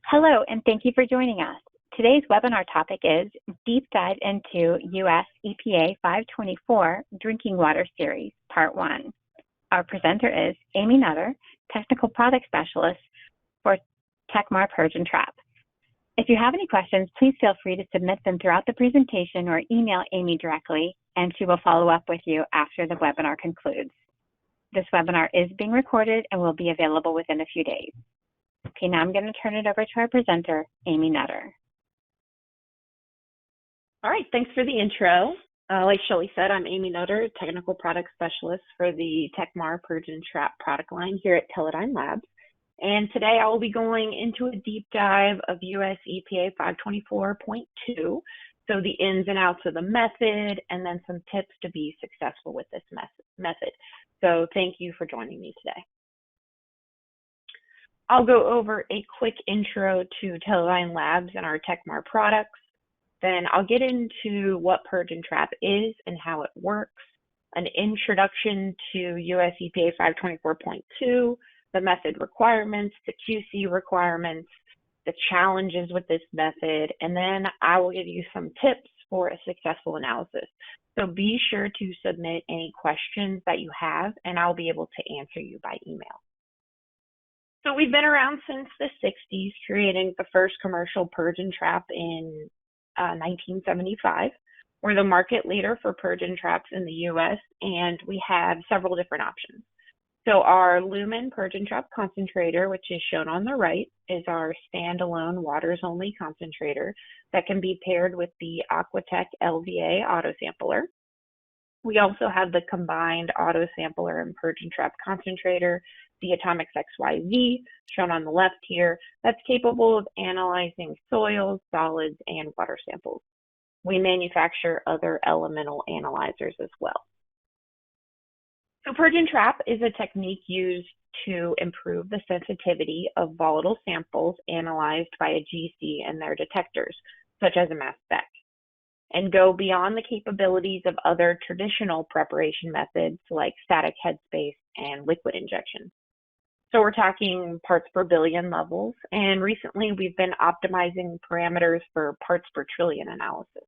Hello, and thank you for joining us. Today's webinar topic is Deep Dive into US EPA 524 Drinking Water Series, Part 1. Our presenter is Amy Nutter, Technical Product Specialist for Techmar Purge and Trap. If you have any questions, please feel free to submit them throughout the presentation or email Amy directly, and she will follow up with you after the webinar concludes. This webinar is being recorded and will be available within a few days. Okay, now I'm going to turn it over to our presenter, Amy Nutter. All right, thanks for the intro. Like Shelley said, I'm Amy Nutter, Technical Product Specialist for the Techmar Purge and Trap product line here at Teledyne Labs. And today I will be going into a deep dive of US EPA 524.2, so the ins and outs of the method, and then some tips to be successful with this method. So thank you for joining me today. I'll go over a quick intro to Teledyne Labs and our Techmar products. Then I'll get into what Purge and Trap is and how it works, an introduction to US EPA 524.2, the method requirements, the QC requirements, the challenges with this method, and then I will give you some tips for a successful analysis. So be sure to submit any questions that you have, and I'll be able to answer you by email. So we've been around since the 60s, creating the first commercial purge and trap in 1975. We're the market leader for purge and traps in the US, and we have several different options. So our Lumen Purge and Trap concentrator, which is shown on the right, is our standalone waters only concentrator that can be paired with the Aquatech LVA auto sampler. We also have the combined auto sampler and purge and trap concentrator, the Atomics XYZ, shown on the left here, that's capable of analyzing soils, solids, and water samples. We manufacture other elemental analyzers as well. So purge and trap is a technique used to improve the sensitivity of volatile samples analyzed by a GC and their detectors, such as a mass spec, and go beyond the capabilities of other traditional preparation methods like static headspace and liquid injection. So we're talking parts per billion levels, and recently we've been optimizing parameters for parts per trillion analysis.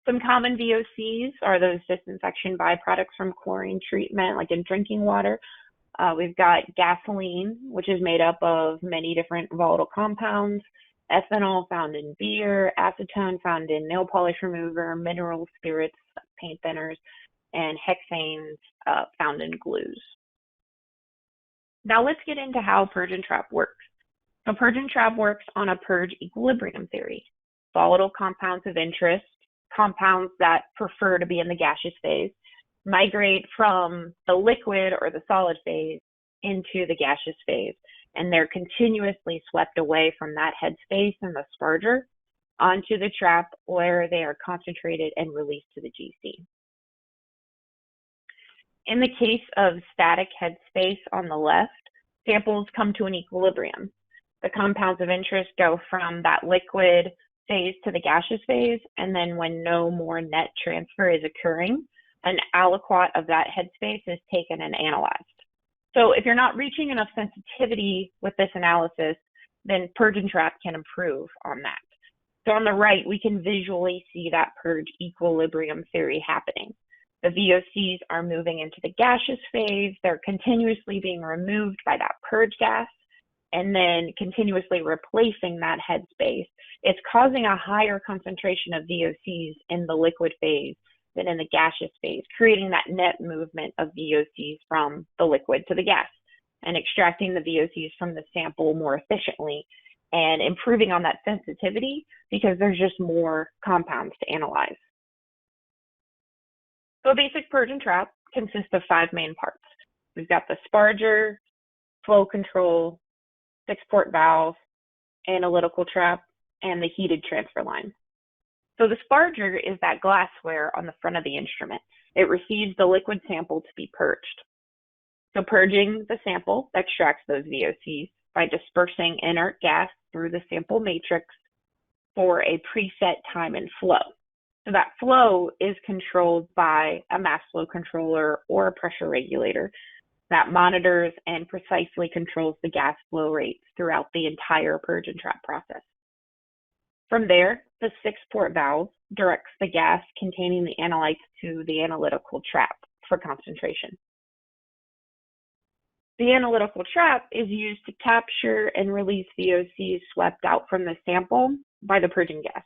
Some common VOCs are those disinfection byproducts from chlorine treatment, like in drinking water. We've got gasoline, which is made up of many different volatile compounds, ethanol found in beer, acetone found in nail polish remover, mineral spirits, paint thinners, and hexanes found in glues. Now let's get into how purge and trap works. So purge and trap works on a purge equilibrium theory. Volatile compounds of interest, compounds that prefer to be in the gaseous phase, migrate from the liquid or the solid phase into the gaseous phase, and they're continuously swept away from that headspace and the sparger onto the trap where they are concentrated and released to the GC. In the case of static headspace on the left, samples come to an equilibrium. The compounds of interest go from that liquid phase to the gaseous phase, and then when no more net transfer is occurring, an aliquot of that headspace is taken and analyzed. So if you're not reaching enough sensitivity with this analysis, then purge and trap can improve on that. So on the right, we can visually see that purge equilibrium theory happening. The VOCs are moving into the gaseous phase, they're continuously being removed by that purge gas, and then continuously replacing that headspace. It's causing a higher concentration of VOCs in the liquid phase than in the gaseous phase, creating that net movement of VOCs from the liquid to the gas and extracting the VOCs from the sample more efficiently and improving on that sensitivity because there's just more compounds to analyze. So a basic purge and trap consists of 5 main parts. We've got the sparger, flow control, 6-port valve, analytical trap, and the heated transfer line. So the sparger is that glassware on the front of the instrument. It receives the liquid sample to be purged. So purging the sample extracts those VOCs by dispersing inert gas through the sample matrix for a preset time and flow. So that flow is controlled by a mass flow controller or a pressure regulator that monitors and precisely controls the gas flow rates throughout the entire purge and trap process. From there, the 6-port valve directs the gas containing the analytes to the analytical trap for concentration. The analytical trap is used to capture and release VOCs swept out from the sample by the purging gas.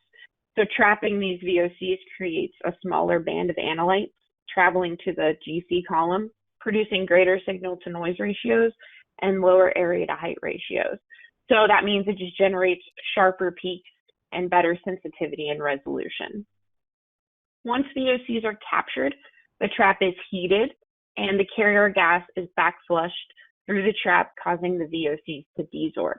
So trapping these VOCs creates a smaller band of analytes traveling to the GC column, producing greater signal-to-noise ratios and lower area-to-height ratios. So that means it just generates sharper peaks and better sensitivity and resolution. Once VOCs are captured, the trap is heated and the carrier gas is backflushed through the trap, causing the VOCs to desorb.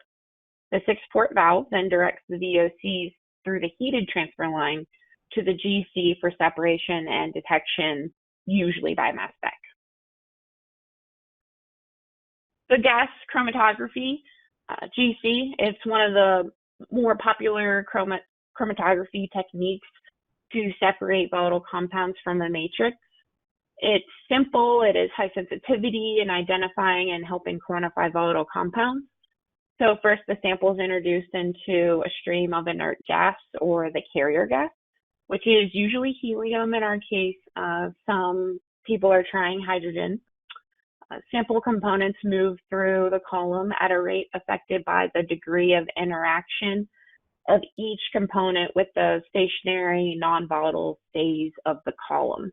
The 6-port valve then directs the VOCs through the heated transfer line to the GC for separation and detection, usually by mass spec. The gas chromatography, GC, it's one of the more popular chromatography techniques to separate volatile compounds from a matrix. It's simple, it is high sensitivity in identifying and helping quantify volatile compounds. So first, the sample is introduced into a stream of inert gas or the carrier gas, which is usually helium in our case. Some people are trying hydrogen. Sample components move through the column at a rate affected by the degree of interaction of each component with the stationary non-volatile phase of the column.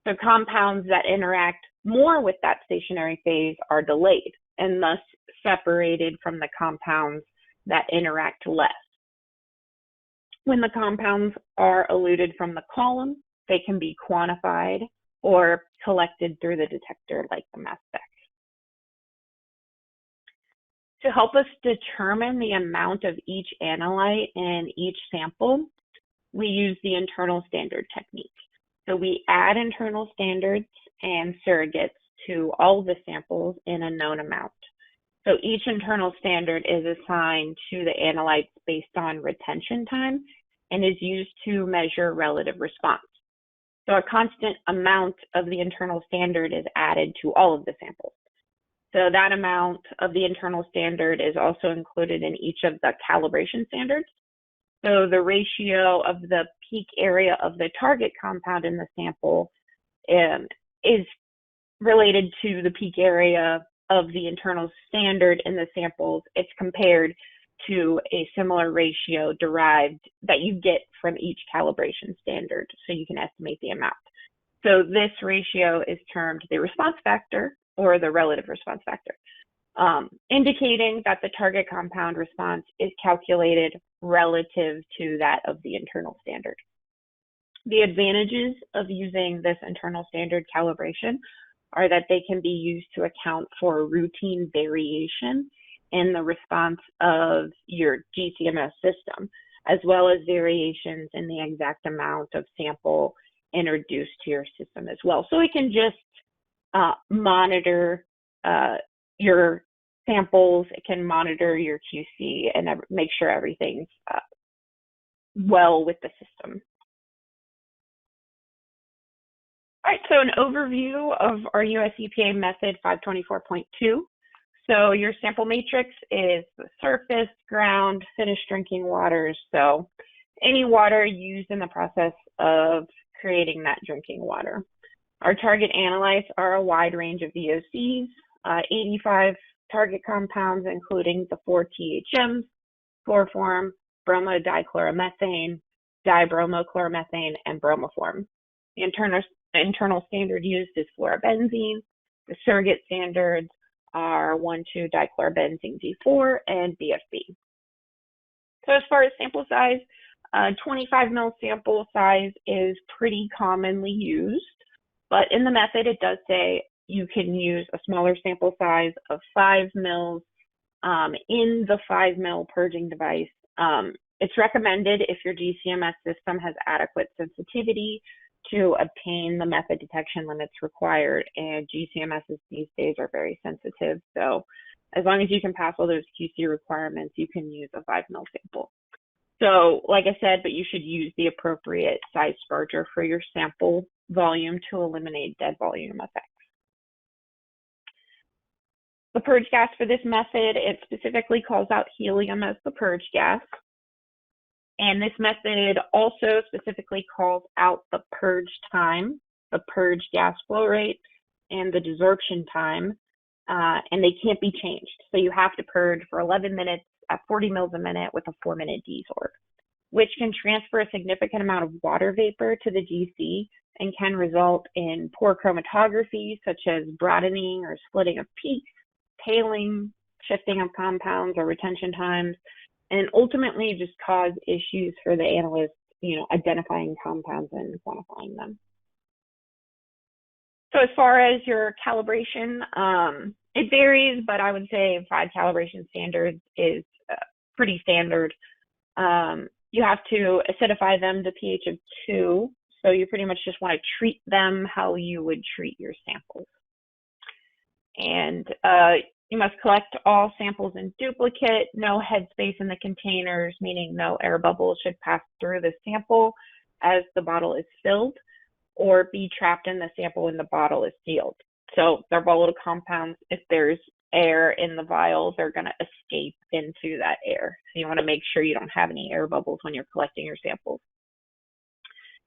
So compounds that interact more with that stationary phase are delayed and thus separated from the compounds that interact less. When the compounds are eluted from the column, they can be quantified or collected through the detector like the mass spec. To help us determine the amount of each analyte in each sample, we use the internal standard technique. So we add internal standards and surrogates to all of the samples in a known amount. So each internal standard is assigned to the analytes based on retention time and is used to measure relative response. So a constant amount of the internal standard is added to all of the samples. So that amount of the internal standard is also included in each of the calibration standards. So the ratio of the peak area of the target compound in the sample is related to the peak area of the internal standard in the samples. It's compared to a similar ratio derived that you get from each calibration standard, so you can estimate the amount. So this ratio is termed the response factor or the relative response factor, indicating that the target compound response is calculated relative to that of the internal standard. The advantages of using this internal standard calibration are that they can be used to account for routine variation in the response of your GCMS system, as well as variations in the exact amount of sample introduced to your system as well. So it can just monitor your samples, it can monitor your QC and make sure everything's well with the system. All right, so an overview of our US EPA method 524.2. So your sample matrix is the surface, ground, finished drinking waters. So any water used in the process of creating that drinking water. Our target analytes are a wide range of VOCs, 85 target compounds, including the 4 THMs, chloroform, bromodichloromethane, dibromochloromethane, and bromoform. The internal standard used is fluorobenzene. The surrogate standards are 1,2-dichlorobenzene G4 and BFB. So as far as sample size, 25 mil sample size is pretty commonly used, but in the method it does say you can use a smaller sample size of 5 mils in the 5 mil purging device. It's recommended if your GCMS system has adequate sensitivity to obtain the method detection limits required, and GCMSs these days are very sensitive. So as long as you can pass all those QC requirements, you can use a 5 mil sample. So like I said, but you should use the appropriate size sparger for your sample volume to eliminate dead volume effects. The purge gas for this method, it specifically calls out helium as the purge gas. And this method also specifically calls out the purge time, the purge gas flow rate, and the desorption time, and they can't be changed. So you have to purge for 11 minutes at 40 mils a minute with a 4-minute desorb, which can transfer a significant amount of water vapor to the GC and can result in poor chromatography, such as broadening or splitting of peaks, tailing, shifting of compounds or retention times, and ultimately just cause issues for the analyst, identifying compounds and quantifying them. So as far as your calibration, it varies, but I would say 5 calibration standards is pretty standard. You have to acidify them to pH of 2, so you pretty much just want to treat them how you would treat your samples. And you must collect all samples in duplicate, no headspace in the containers, meaning no air bubbles should pass through the sample as the bottle is filled, or be trapped in the sample when the bottle is sealed. So they're volatile compounds. If there's air in the vial, they're going to escape into that air. So you want to make sure you don't have any air bubbles when you're collecting your samples.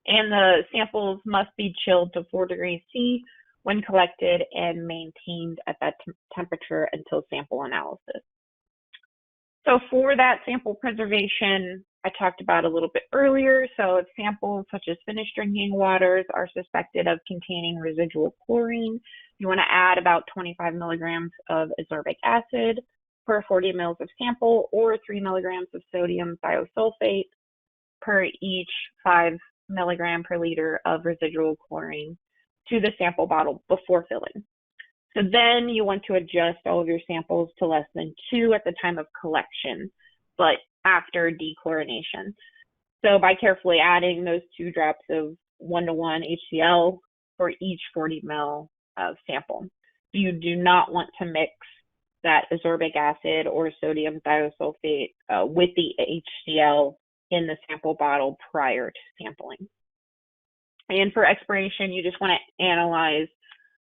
And the samples must be chilled to 4 degrees C when collected and maintained at that temperature until sample analysis. So for that sample preservation, I talked about a little bit earlier. So if samples such as finished drinking waters are suspected of containing residual chlorine, you want to add about 25 milligrams of ascorbic acid per 40 mils of sample, or 3 milligrams of sodium thiosulfate per each 5 milligram per liter of residual chlorine to the sample bottle before filling. So then you want to adjust all of your samples to less than 2 at the time of collection, but after dechlorination. So by carefully adding those 2 drops of 1:1 HCl for each 40 ml of sample. You do not want to mix that ascorbic acid or sodium thiosulfate with the HCl in the sample bottle prior to sampling. And for expiration, you just want to analyze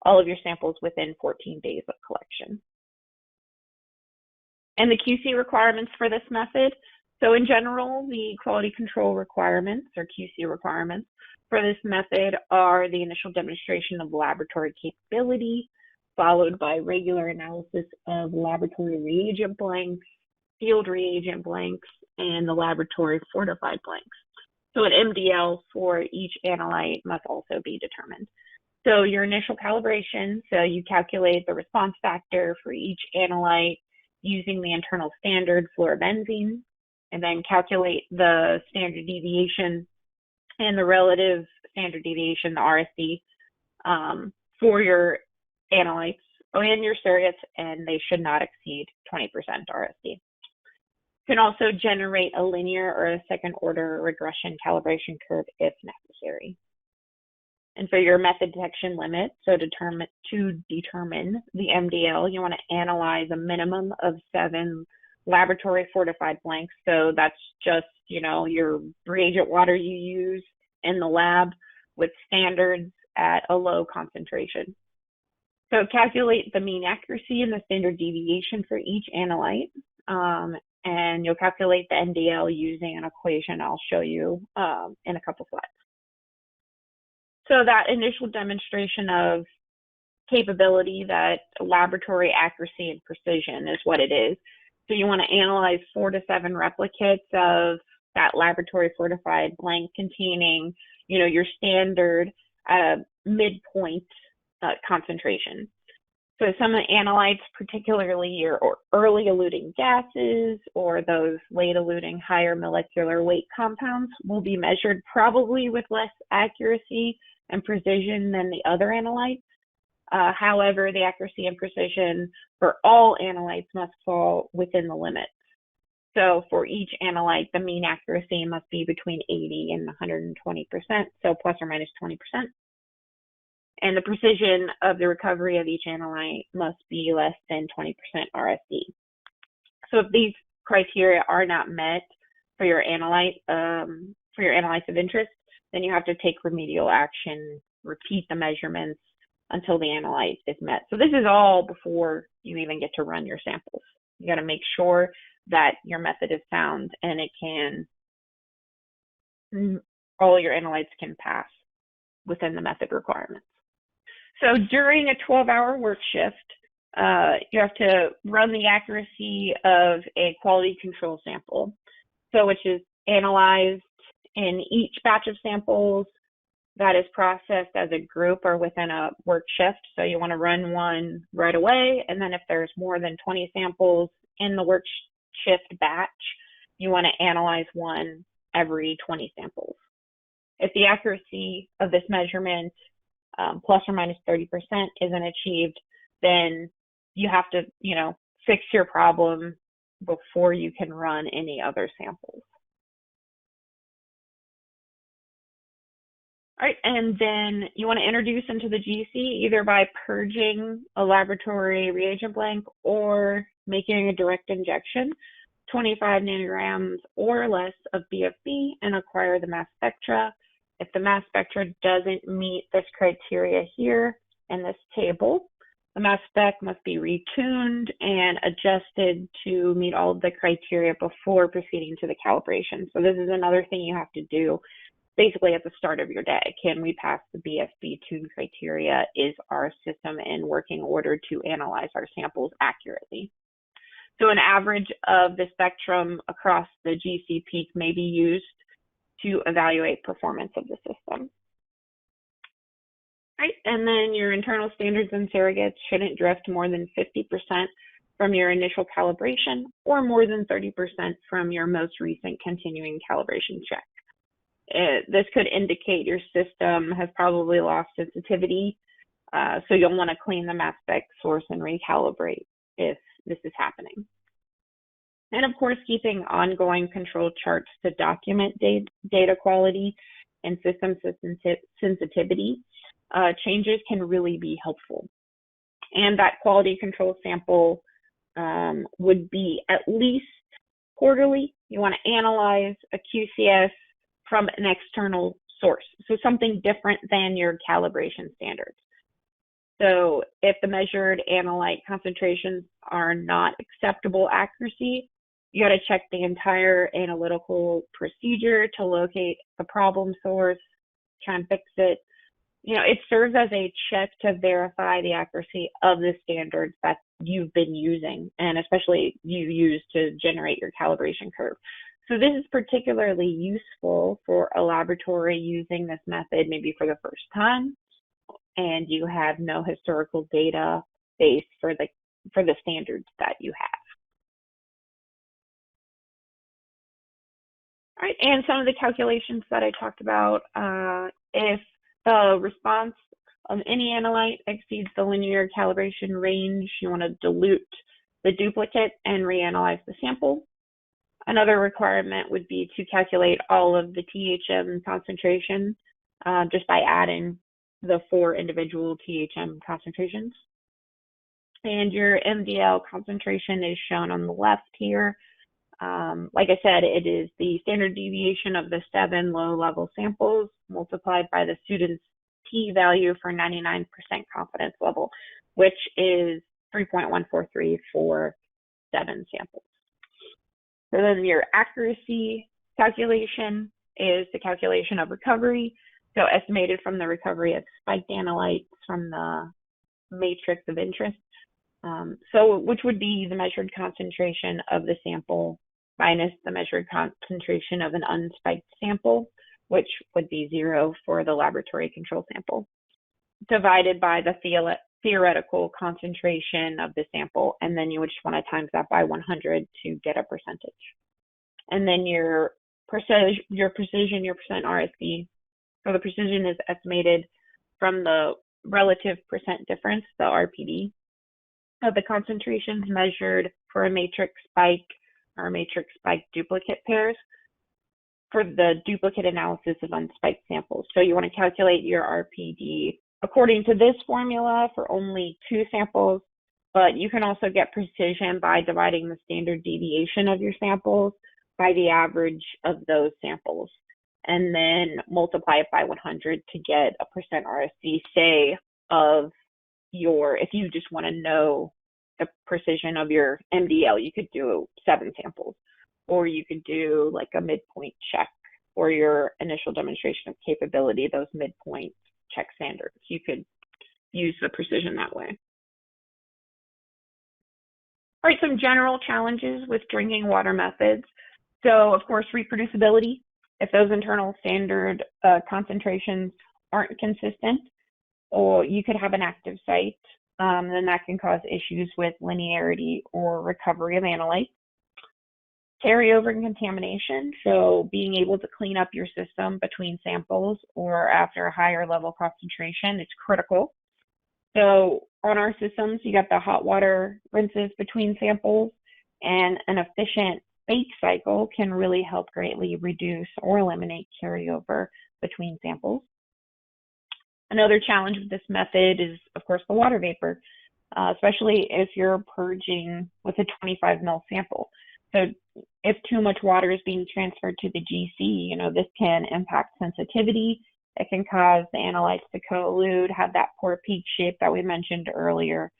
all of your samples within 14 days of collection. And the QC requirements for this method. So in general, the quality control requirements, or QC requirements, for this method are the initial demonstration of laboratory capability, followed by regular analysis of laboratory reagent blanks, field reagent blanks, and the laboratory fortified blanks. So an MDL for each analyte must also be determined. So your initial calibration, so you calculate the response factor for each analyte using the internal standard fluorobenzene, and then calculate the standard deviation and the relative standard deviation, the RSD, for your analytes and your surrogates, and they should not exceed 20% RSD. You can also generate a linear or a second order regression calibration curve if necessary. And for your method detection limit, so to determine the MDL, you want to analyze a minimum of 7 laboratory fortified blanks. So that's just, your reagent water you use in the lab with standards at a low concentration. So calculate the mean accuracy and the standard deviation for each analyte. And you'll calculate the MDL using an equation I'll show you in a couple slides. So that initial demonstration of capability, that laboratory accuracy and precision is what it is. So you want to analyze 4 to 7 replicates of that laboratory fortified blank containing, your standard midpoint concentration. So some of the analytes, particularly your early eluting gases or those late eluting higher molecular weight compounds, will be measured probably with less accuracy and precision than the other analytes. However, the accuracy and precision for all analytes must fall within the limits. So for each analyte, the mean accuracy must be between 80 and 120%, so plus or minus 20%. And the precision of the recovery of each analyte must be less than 20% RSD. So if these criteria are not met for your analyte, for your analytes of interest, then you have to take remedial action, repeat the measurements, until the analyte is met. So this is all before you even get to run your samples. You got to make sure that your method is sound and it can, all your analytes can pass within the method requirements. So during a 12-hour work shift, you have to run the accuracy of a quality control sample, so which is analyzed in each batch of samples that is processed as a group or within a work shift. So you want to run one right away, and then if there's more than 20 samples in the work shift batch, you want to analyze one every 20 samples. If the accuracy of this measurement plus or minus 30% isn't achieved, then you have to, fix your problem before you can run any other samples. All right, and then you want to introduce into the GC either by purging a laboratory reagent blank or making a direct injection, 25 nanograms or less of BFB, and acquire the mass spectra. If the mass spectra doesn't meet this criteria here in this table, the mass spec must be retuned and adjusted to meet all of the criteria before proceeding to the calibration. So this is another thing you have to do basically at the start of your day. Can we pass the BFB tune criteria? Is our system in working order to analyze our samples accurately? So an average of the spectrum across the GC peak may be used to evaluate performance of the system. Right, and then your internal standards and surrogates shouldn't drift more than 50% from your initial calibration or more than 30% from your most recent continuing calibration check. This could indicate your system has probably lost sensitivity, so you'll want to clean the mass spec source and recalibrate if this is happening. And of course, keeping ongoing control charts to document data quality and system sensitivity changes can really be helpful. And that quality control sample would be at least quarterly. You want to analyze a QCS from an external source, so something different than your calibration standards. So if the measured analyte concentrations are not acceptable accuracy, you got to check the entire analytical procedure to locate the problem source, try and fix it. It serves as a check to verify the accuracy of the standards that you've been using, and especially you use to generate your calibration curve. So this is particularly useful for a laboratory using this method maybe for the first time, and you have no historical data base for the standards that you have. All right, and some of the calculations that I talked about, if the response of any analyte exceeds the linear calibration range, you want to dilute the duplicate and reanalyze the sample. Another requirement would be to calculate all of the THM concentration just by adding the 4 individual THM concentrations. And your MDL concentration is shown on the left here. Like I said, it is the standard deviation of the 7 low-level samples multiplied by the student's p-value for 99% confidence level, which is 3.143 for 7 samples. So then your accuracy calculation is the calculation of recovery, so estimated from the recovery of spiked analytes from the matrix of interest. So which would be the measured concentration of the sample minus the measured concentration of an unspiked sample, which would be 0 for the laboratory control sample, divided by the theoretical concentration of the sample, and then you would just want to times that by 100 to get a percentage. And then your precision, your percent RSV. So the precision is estimated from the relative percent difference, the RPD, of the concentrations measured for a matrix spike or matrix spike duplicate pairs for the duplicate analysis of unspiked samples. So you want to calculate your RPD according to this formula for only 2 samples, but you can also get precision by dividing the standard deviation of your samples by the average of those samples, and then multiply it by 100 to get a percent RSV, say, of if you just want to know the precision of your MDL, you could do 7 samples, or you could do like a midpoint check for your initial demonstration of capability, those midpoint check standards. You could use the precision that way. All right, some general challenges with drinking water methods. So, of course, reproducibility. If those internal standard concentrations aren't consistent, or you could have an active site, then that can cause issues with linearity or recovery of analytes. Carryover and contamination, so being able to clean up your system between samples or after a higher level concentration is critical. So on our systems, you got the hot water rinses between samples, and an efficient bake cycle can really help greatly reduce or eliminate carryover between samples. Another challenge with this method is, of course, the water vapor, especially if you're purging with a 25 ml sample. So if too much water is being transferred to the GC, this can impact sensitivity. It can cause the analytes to collude, have that poor peak shape that we mentioned earlier.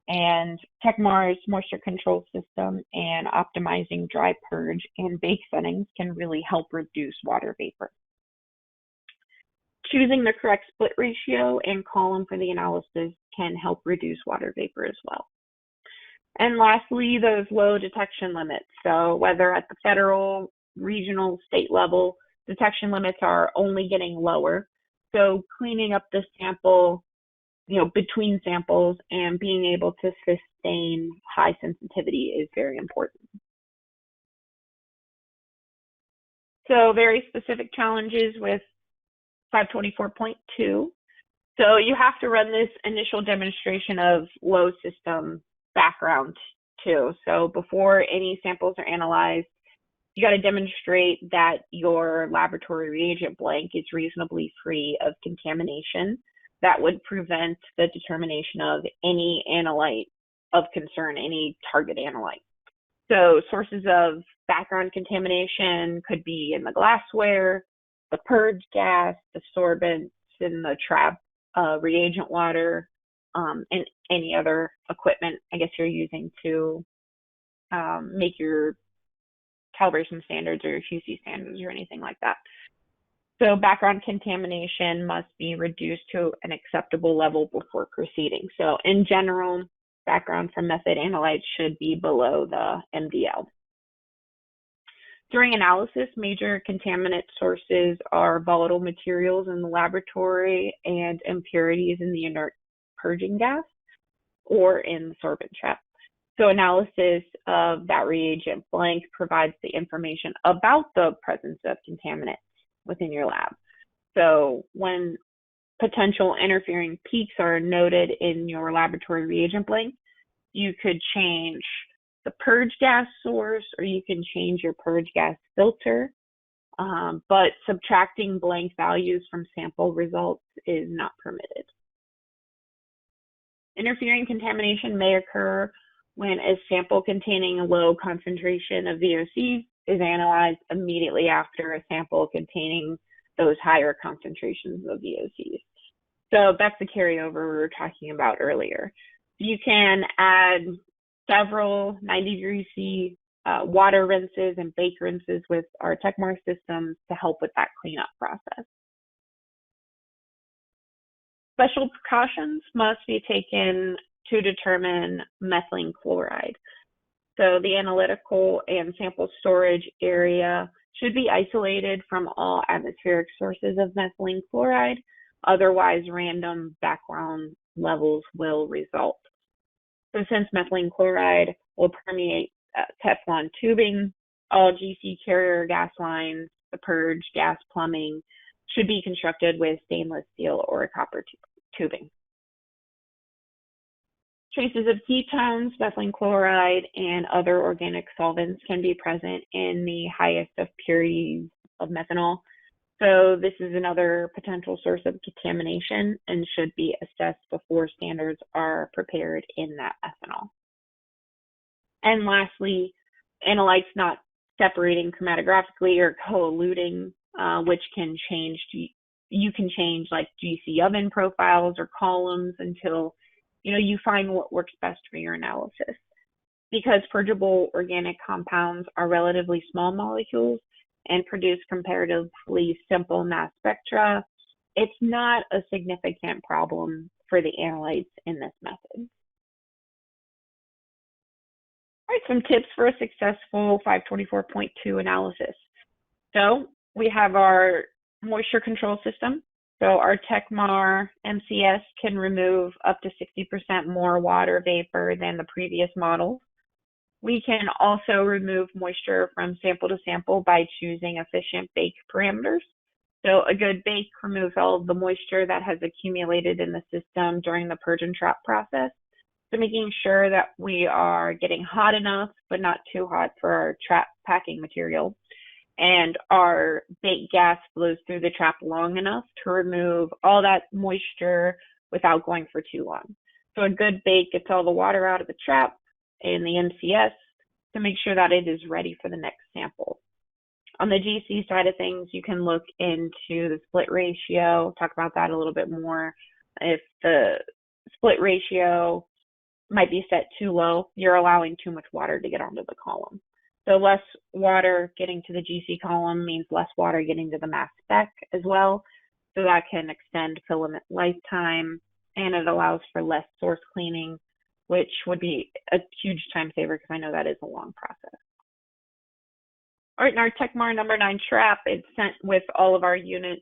And TechMar's moisture control system and optimizing dry purge and bake settings can really help reduce water vapor. Choosing the correct split ratio and column for the analysis can help reduce water vapor as well. And lastly, those low detection limits. So whether at the federal, regional, state level, detection limits are only getting lower. So cleaning up the sample, between samples and being able to sustain high sensitivity is very important. So very specific challenges with 524.2. So you have to run this initial demonstration of low system background too. So before any samples are analyzed, you got to demonstrate that your laboratory reagent blank is reasonably free of contamination that would prevent the determination of any analyte of concern, any target analyte. So sources of background contamination could be in the glassware, the purge gas, the sorbents in the trap reagent water, and any other equipment, I guess, you're using to make your calibration standards or your QC standards or anything like that. So background contamination must be reduced to an acceptable level before proceeding. So in general, background from method analytes should be below the MDL. During analysis, major contaminant sources are volatile materials in the laboratory and impurities in the inert purging gas or in the sorbent trap. So analysis of that reagent blank provides the information about the presence of contaminants within your lab. So when potential interfering peaks are noted in your laboratory reagent blank, you could change the purge gas source, or you can change your purge gas filter, but subtracting blank values from sample results is not permitted. Interfering contamination may occur when a sample containing a low concentration of VOCs is analyzed immediately after a sample containing those higher concentrations of VOCs. So that's the carryover we were talking about earlier. You can add several 90-degree C water rinses and bake rinses with our TechMar systems to help with that cleanup process. Special precautions must be taken to determine methylene chloride. So the analytical and sample storage area should be isolated from all atmospheric sources of methylene chloride. Otherwise, random background levels will result. So since methylene chloride will permeate Teflon tubing, all GC carrier gas lines, the purge gas plumbing should be constructed with stainless steel or copper tubing. Traces of ketones, methylene chloride, and other organic solvents can be present in the highest of purities of methanol. So this is another potential source of contamination and should be assessed before standards are prepared in that ethanol. And lastly, analytes not separating chromatographically or co-eluting, which can change, you can change like GC oven profiles or columns until you find what works best for your analysis. Because purgeable organic compounds are relatively small molecules and produce comparatively simple mass spectra, it's not a significant problem for the analytes in this method. All right, some tips for a successful 524.2 analysis. So we have our moisture control system. So our TechMar MCS can remove up to 60% more water vapor than the previous models. We can also remove moisture from sample to sample by choosing efficient bake parameters. So a good bake removes all of the moisture that has accumulated in the system during the purge and trap process. So making sure that we are getting hot enough, but not too hot for our trap packing material. And our bake gas flows through the trap long enough to remove all that moisture without going for too long. So a good bake gets all the water out of the trap in the MCS to make sure that it is ready for the next sample. On the GC side of things, you can look into the split ratio, talk about that a little bit more. If the split ratio might be set too low, you're allowing too much water to get onto the column. So less water getting to the GC column means less water getting to the mass spec as well. So that can extend filament lifetime, and it allows for less source cleaning, which would be a huge time saver because I know that is a long process. All right, in our TechMar number 9 trap, it's sent with all of our units.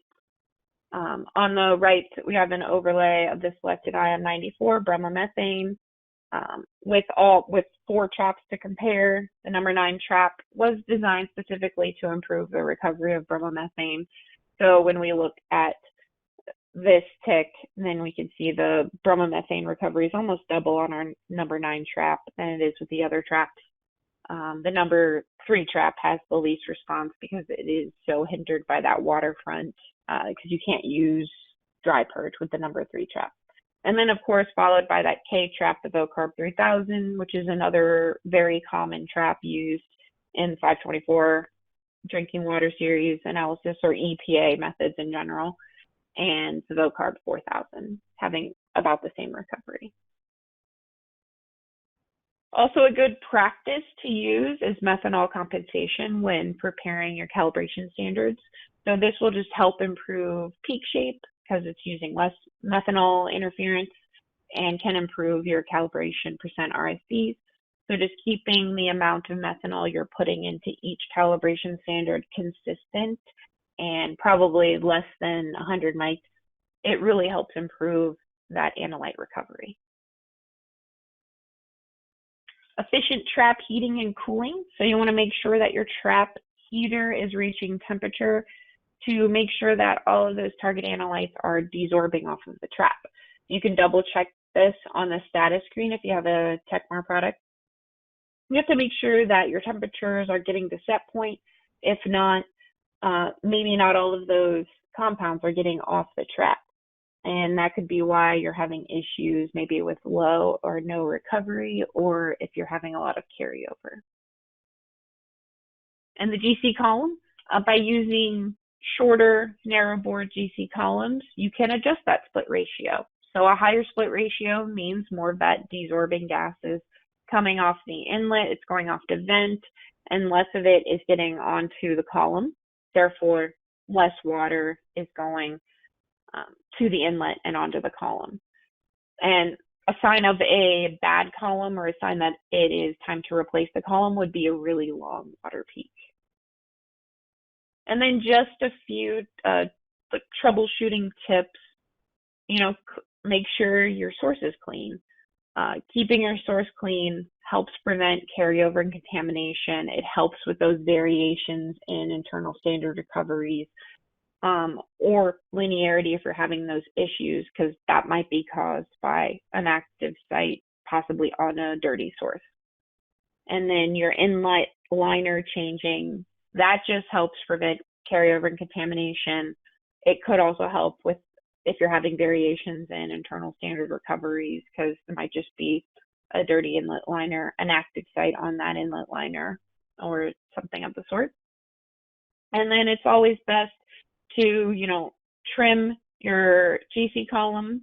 On the right, we have an overlay of the selected ion-94 bromomethane. With 4 traps to compare, the number 9 trap was designed specifically to improve the recovery of bromomethane. So when we look at this tick, then we can see the bromomethane recovery is almost double on our number 9 trap than it is with the other traps. The number 3 trap has the least response because it is so hindered by that waterfront, because you can't use dry purge with the number 3 trap. And then, of course, followed by that K trap, the VOCARB 3000, which is another very common trap used in 524 drinking water series analysis, or EPA methods in general, and the VOCARB 4000, having about the same recovery. Also, a good practice to use is methanol compensation when preparing your calibration standards. So this will just help improve peak shape because it's using less methanol interference, and can improve your calibration percent RSDs. So just keeping the amount of methanol you're putting into each calibration standard consistent and probably less than 100 mics, it really helps improve that analyte recovery. Efficient trap heating and cooling. So you want to make sure that your trap heater is reaching temperature to make sure that all of those target analytes are desorbing off of the trap. You can double check this on the status screen if you have a TechMar product. You have to make sure that your temperatures are getting to set point. If not, maybe not all of those compounds are getting off the trap. And that could be why you're having issues maybe with low or no recovery, or if you're having a lot of carryover. And the GC column, by using shorter, narrow bore GC columns, you can adjust that split ratio. So a higher split ratio means more of that desorbing gas is coming off the inlet, it's going off the vent, and less of it is getting onto the column. Therefore, less water is going to the inlet and onto the column. And a sign of a bad column, or a sign that it is time to replace the column, would be a really long water peak. And then just a few troubleshooting tips. Make sure your source is clean. Keeping your source clean helps prevent carryover and contamination. It helps with those variations in internal standard recoveries, or linearity if you're having those issues, because that might be caused by an active site, possibly on a dirty source. And then your inlet liner changing, that just helps prevent carryover and contamination. It could also help with if you're having variations in internal standard recoveries, because there might just be a dirty inlet liner, an active site on that inlet liner, or something of the sort. And then it's always best to, trim your GC column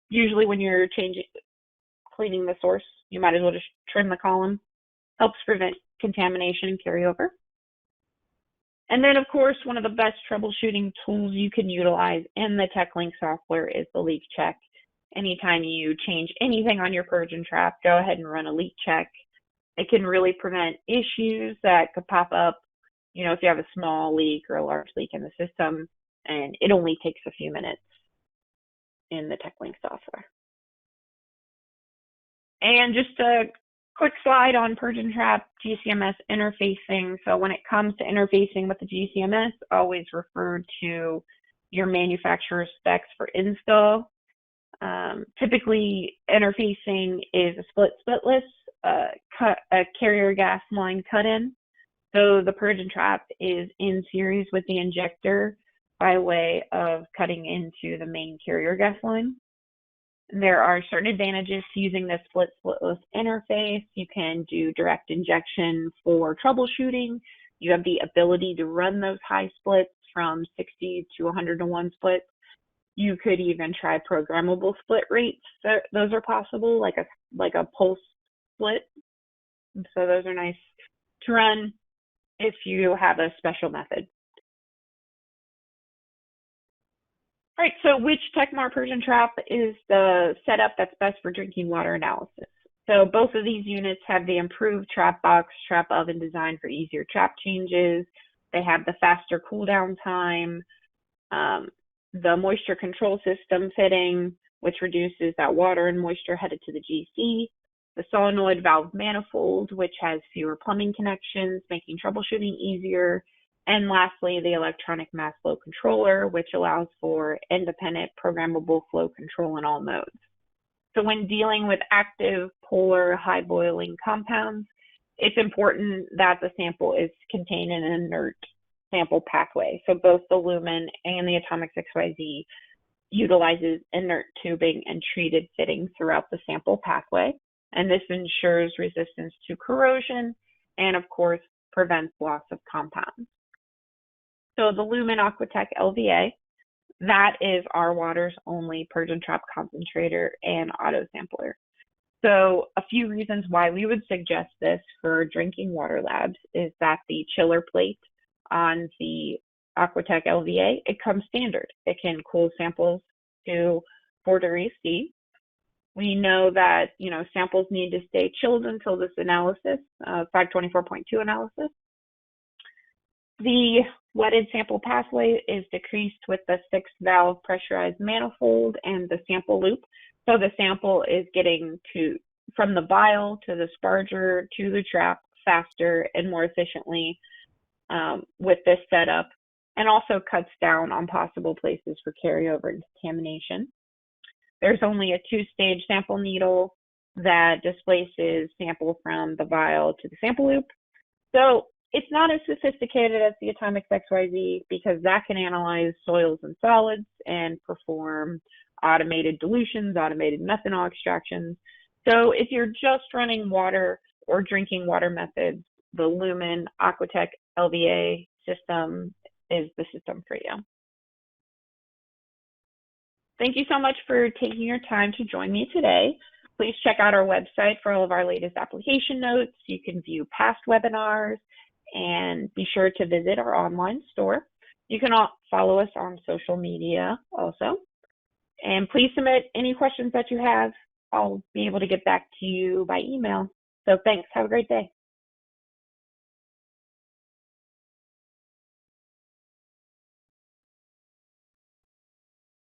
Usually when you're cleaning the source, you might as well just trim the column. Helps prevent contamination and carryover. And then, of course, one of the best troubleshooting tools you can utilize in the TechLink software is the leak check. Anytime you change anything on your purge and trap, go ahead and run a leak check. It can really prevent issues that could pop up, if you have a small leak or a large leak in the system, and it only takes a few minutes in the TechLink software. And just a quick slide on Purge and Trap GCMS interfacing. So when it comes to interfacing with the GCMS, always refer to your manufacturer specs for install. Typically, interfacing is a splitless, a carrier gas line cut-in. So the Purge and Trap is in series with the injector by way of cutting into the main carrier gas line. There are certain advantages to using this splitless interface. You can do direct injection for troubleshooting. You have the ability to run those high splits from 60 to 101 splits. You could even try programmable split rates. Those are possible, like a pulse split. So those are nice to run if you have a special method. All right, so which Techmar Purge and Trap is the setup that's best for drinking water analysis? So both of these units have the improved trap box, trap oven design for easier trap changes. They have the faster cool down time, the moisture control system fitting, which reduces that water and moisture headed to the GC, the solenoid valve manifold, which has fewer plumbing connections, making troubleshooting easier, and lastly, the electronic mass flow controller, which allows for independent programmable flow control in all modes. So when dealing with active, polar, high boiling compounds, it's important that the sample is contained in an inert sample pathway. So both the lumen and the Atomic XYZ utilizes inert tubing and treated fittings throughout the sample pathway. And this ensures resistance to corrosion and, of course, prevents loss of compounds. So the Lumen Aquatech LVA, that is our water's only Purge and Trap concentrator and auto sampler. So a few reasons why we would suggest this for drinking water labs is that the chiller plate on the Aquatech LVA, it comes standard. It can cool samples to 4 degrees C. We know that, samples need to stay chilled until this analysis, 524.2 analysis. The wetted sample pathway is decreased with the 6-valve pressurized manifold and the sample loop. So the sample is getting from the vial to the sparger to the trap faster and more efficiently with this setup, and also cuts down on possible places for carryover and contamination. There's only a 2-stage sample needle that displaces sample from the vial to the sample loop. So it's not as sophisticated as the Atomic XYZ because that can analyze soils and solids and perform automated dilutions, automated methanol extractions. So if you're just running water or drinking water methods, the Lumen Aquatech LVA system is the system for you. Thank you so much for taking your time to join me today. Please check out our website for all of our latest application notes. You can view past webinars and be sure to visit our online store. You can follow us on social media also. And please submit any questions that you have. I'll be able to get back to you by email. So thanks. Have a great day.